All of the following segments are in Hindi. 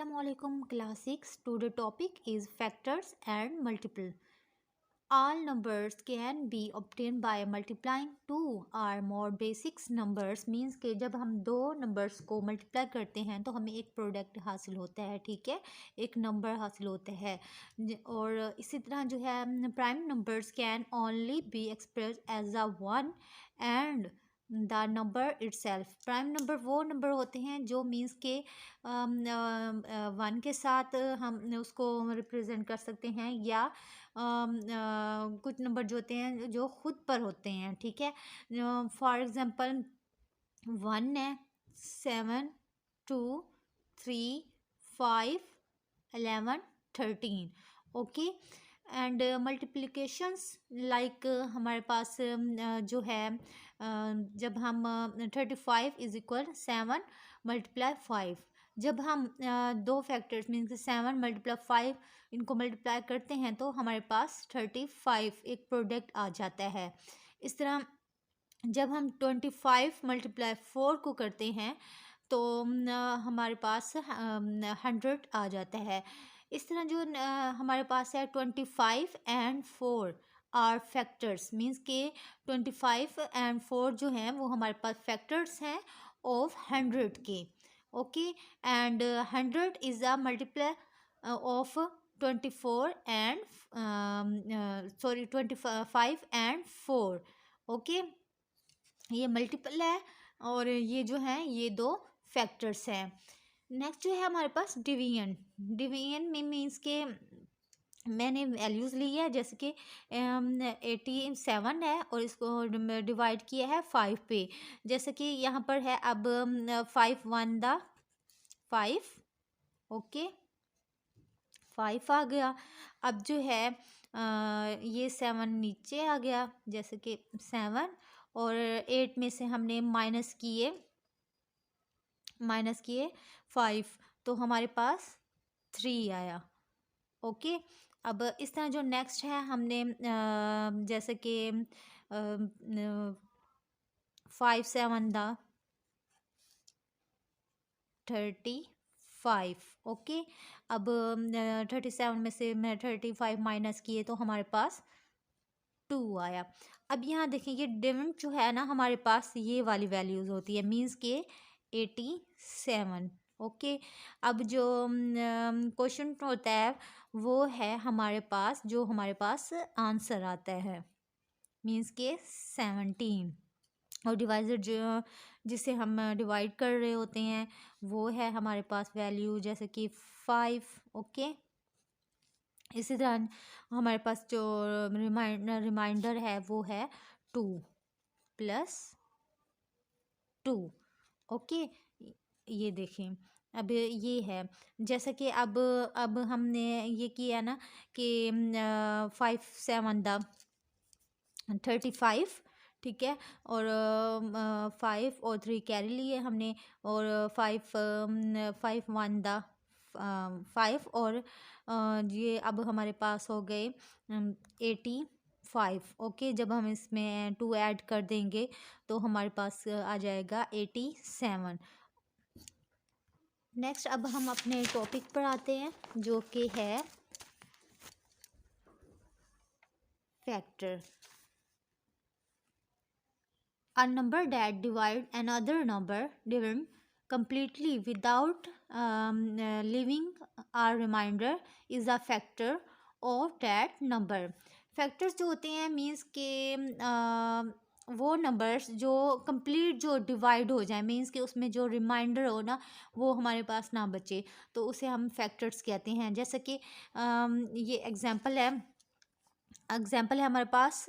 Assalamualaikum class 6. Today topic is factors and multiple. All numbers can be obtained by multiplying two or more basic numbers. Means कि जब हम दो numbers को multiply करते हैं तो हमें एक product हासिल होता है, ठीक है, एक number हासिल होता है। और इसी तरह जो है prime numbers can only be expressed as a one and the number itself. Prime number वो नंबर होते हैं जो मीन्स के वन के साथ हम उसको रिप्रेजेंट कर सकते हैं, या कुछ नंबर जो होते हैं जो खुद पर होते हैं, ठीक है। फॉर एग्जांपल 1 है, 7, 2, 3, 5, 11, 13, ओके। एंड मल्टीप्लिकेशंस लाइक हमारे पास जो है जब हम 35 इज इक्वल 7 मल्टीप्लाई 5, जब हम दो फैक्टर्स मीन्स 7 मल्टीप्लाई 5 इनको मल्टीप्लाई करते हैं तो हमारे पास 35 एक प्रोडक्ट आ जाता है। इस तरह जब हम 25 मल्टीप्लाई 4 को करते हैं तो हमारे पास 100 आ जाता है। इस तरह जो हमारे पास है 25 एंड 4 आर फैक्टर्स, मीन्स के 25 एंड 4 जो हैं वो हमारे पास फैक्टर्स हैं ऑफ 100 के, okay. And 100 is a multiply of 24 and 25 and 4, okay. ये मल्टीपल है और ये जो है ये दो फैक्टर्स हैं। नेक्स्ट जो है हमारे पास डिवीजन। डिवीजन में मीन्स के मैंने वैल्यूज़ ली है, जैसे कि 87 है और इसको डिवाइड किया है 5 पे। जैसे कि यहाँ पर है अब 5 1 द 5, ओके, 5 आ गया। अब जो है ये 7 नीचे आ गया, जैसे कि 7, और 8 में से हमने माइनस किए 5, तो हमारे पास 3 आया, ओके। अब इस तरह जो नेक्स्ट है हमने जैसे कि 5 7 द 35, ओके। अब 37 में से मैं 35 माइनस किए तो हमारे पास 2 आया। अब यहाँ देखिए ये डिविडेंड जो है ना हमारे पास ये वाली वैल्यूज़ होती है, मीन्स के 87, ओके। अब जो क्वेश्चन होता है वो है हमारे पास जो हमारे पास आंसर आता है, मीन्स के 17, और डिवाइजर जो जिसे हम डिवाइड कर रहे होते हैं वो है हमारे पास वैल्यू जैसे कि 5, ओके। इसी तरह हमारे पास जो रिमाइंडर है वो है 2 + 2, ओके। ये देखें अब ये है, जैसे कि अब हमने ये किया ना कि 5 7 द 35, ठीक है, और 5 और 3 कैरी लिए हमने, और 5 1 द 5, और ये अब हमारे पास हो गए 85, ओके। जब हम इसमें 2 ऐड कर देंगे तो हमारे पास आ जाएगा 87। नेक्स्ट अब हम अपने टॉपिक पर आते हैं जो कि है factor. A number that divide another number dividend completely without leaving a remainder is a factor of that number. Factors जो होते हैं मीन्स के वो नंबर्स जो कंप्लीट जो डिवाइड हो जाए, मीन्स कि उसमें जो रिमाइंडर हो ना वो हमारे पास ना बचे, तो उसे हम फैक्टर्स कहते हैं। जैसे कि ये एग्जांपल है हमारे पास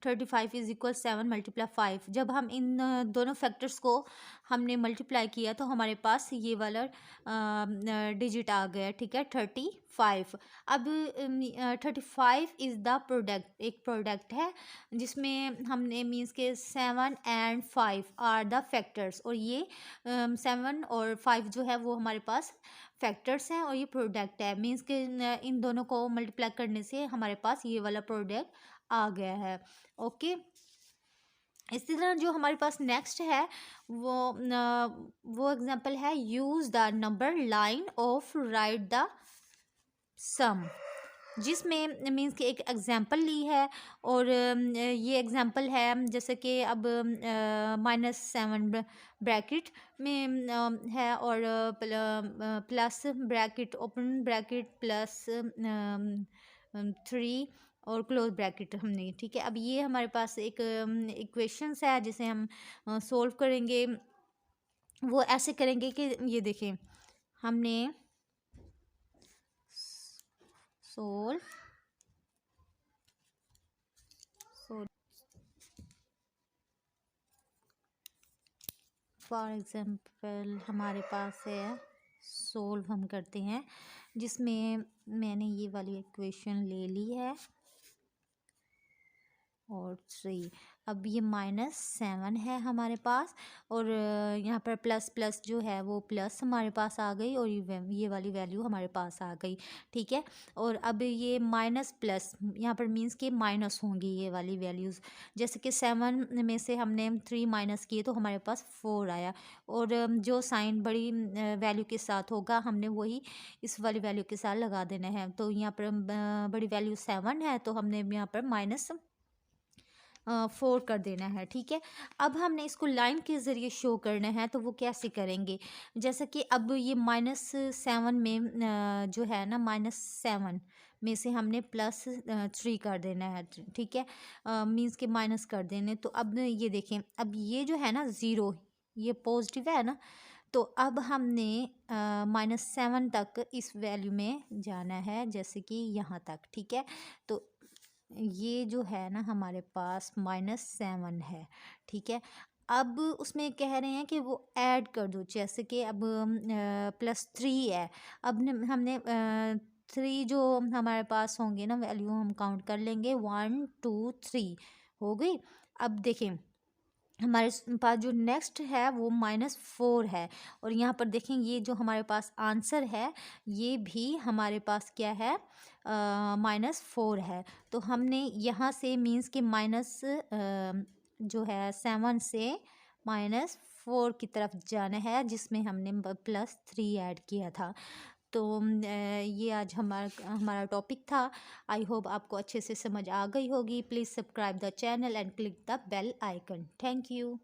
35 इज इक्वल 7 मल्टीप्लाई 5। जब हम इन दोनों फैक्टर्स को हमने मल्टीप्लाई किया तो हमारे पास ये वाला डिजिट आ गया, ठीक है, 35। अब 35 इज़ द प्रोडक्ट, एक प्रोडक्ट है जिसमें हमने मीन्स के 7 एंड 5 आर द फैक्टर्स, और ये 7 और 5 जो है वो हमारे पास फैक्टर्स हैं और ये प्रोडक्ट है, मीन्स के इन दोनों को मल्टीप्लाई करने से हमारे पास ये वाला प्रोडक्ट आ गया है, ओके। इसी तरह जो हमारे पास नेक्स्ट है वो एग्जांपल है, use the number line of write the sum, जिसमें मीन्स कि एक एग्जांपल ली है। और ये एग्जांपल है जैसे कि अब -7 ब्रैकेट में है, और plus bracket open bracket plus 3 और क्लोज ब्रैकेट हमने, ठीक है। अब ये हमारे पास एक इक्वेशंस है जिसे हम सोल्व करेंगे। वो ऐसे करेंगे कि ये देखें, हमने सोल्व फॉर एग्ज़ाम्पल हमारे पास है, सोल्व हम करते हैं, जिसमें मैंने ये वाली इक्वेशन ले ली है और 3। अब ये -7 है हमारे पास, और यहाँ पर प्लस प्लस जो है वो प्लस हमारे पास आ गई, और ये वाली वैल्यू हमारे पास आ गई, ठीक है। और अब ये माइनस प्लस यहाँ पर मीन्स कि माइनस होंगी ये वाली वैल्यूज़। जैसे कि 7 में से हमने 3 माइनस किए तो हमारे पास 4 आया, और जो साइन बड़ी वैल्यू के साथ होगा हमने वही इस वाली वैल्यू के साथ लगा देना है। तो यहाँ पर बड़ी वैल्यू 7 है तो हमने यहाँ पर -4 कर देना है, ठीक है। अब हमने इसको लाइन के ज़रिए शो करना है, तो वो कैसे करेंगे? जैसे कि अब ये -7 में जो है ना, -7 में से हमने +3 कर देना है, ठीक है। मीन्स के माइनस कर देने। तो अब ये देखें, अब ये जो है ना 0, ये पॉजिटिव है ना, तो अब हमने -7 तक इस वैल्यू में जाना है, जैसे कि यहाँ तक, ठीक है। तो ये जो है ना हमारे पास -7 है, ठीक है। अब उसमें कह रहे हैं कि वो ऐड कर दो, जैसे कि अब +3 है। अब हमने 3 जो हमारे पास होंगे ना वैल्यू, हम काउंट कर लेंगे, 1 2 3 हो गई। अब देखें हमारे पास जो नेक्स्ट है वो -4 है, और यहाँ पर देखें ये जो हमारे पास आंसर है ये भी हमारे पास क्या है, -4 है। तो हमने यहाँ से मीन्स कि माइनस जो है 7 से -4 की तरफ जाना है, जिसमें हमने +3 ऐड किया था। तो ये आज हमारा हमारा टॉपिक था। आई होप आपको अच्छे से समझ आ गई होगी। Please subscribe the channel and click the bell icon. Thank you.